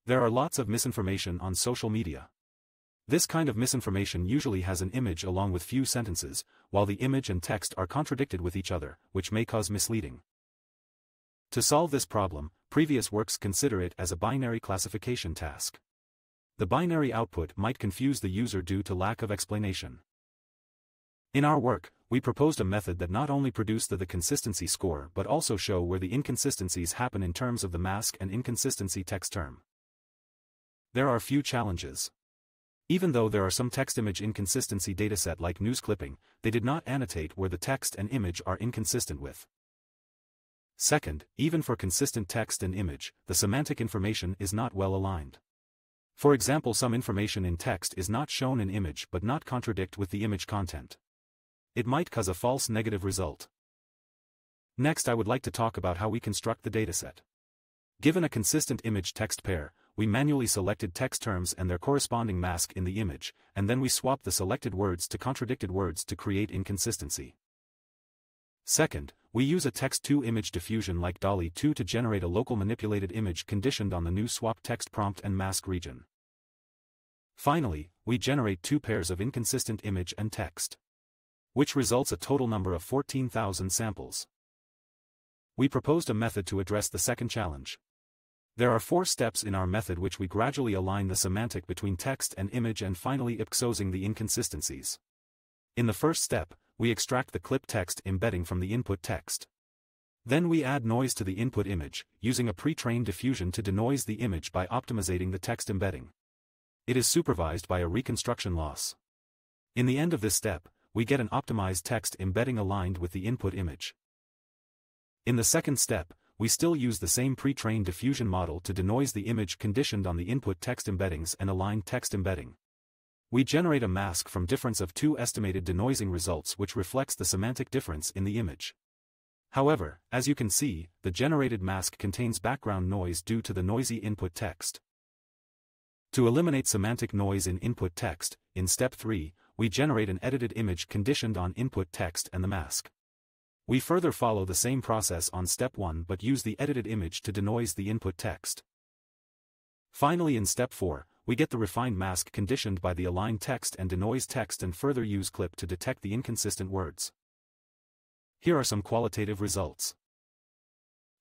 There are lots of misinformation on social media. This kind of misinformation usually has an image along with few sentences, while the image and text are contradicted with each other, which may cause misleading. To solve this problem, previous works consider it as a binary classification task. The binary output might confuse the user due to lack of explanation. In our work, we proposed a method that not only produced the consistency score but also show where the inconsistencies happen in terms of the mask and inconsistency text term. There are few challenges. Even though there are some text-image inconsistency dataset like news clipping, they did not annotate where the text and image are inconsistent with. Second, even for consistent text and image, the semantic information is not well aligned. For example, some information in text is not shown in image but not contradict with the image content. It might cause a false negative result. Next, I would like to talk about how we construct the dataset. Given a consistent image-text pair, we manually selected text terms and their corresponding mask in the image, and then we swapped the selected words to contradicted words to create inconsistency. Second, we use a text-to-image diffusion like DALL-E 2 to generate a local manipulated image conditioned on the new swap text prompt and mask region. Finally, we generate two pairs of inconsistent image and text, which results a total number of 14,000 samples. We proposed a method to address the second challenge. There are 4 steps in our method which we gradually align the semantic between text and image and finally exposing the inconsistencies. In the first step, we extract the clip text embedding from the input text. Then we add noise to the input image, using a pre-trained diffusion to denoise the image by optimizing the text embedding. It is supervised by a reconstruction loss. In the end of this step, we get an optimized text embedding aligned with the input image. In the second step, we still use the same pre-trained diffusion model to denoise the image conditioned on the input text embeddings and align text embedding. We generate a mask from difference of 2 estimated denoising results which reflects the semantic difference in the image. However, as you can see, the generated mask contains background noise due to the noisy input text. To eliminate semantic noise in input text, in step 3, we generate an edited image conditioned on input text and the mask. We further follow the same process on step 1 but use the edited image to denoise the input text. Finally, in step 4, we get the refined mask conditioned by the aligned text and denoise text and further use clip to detect the inconsistent words. Here are some qualitative results.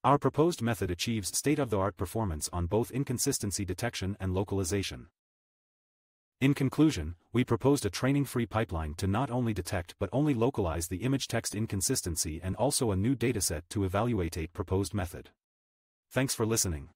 Our proposed method achieves state-of-the-art performance on both inconsistency detection and localization. In conclusion, we proposed a training-free pipeline to not only detect but only localize the image-text inconsistency and also a new dataset to evaluate a proposed method. Thanks for listening.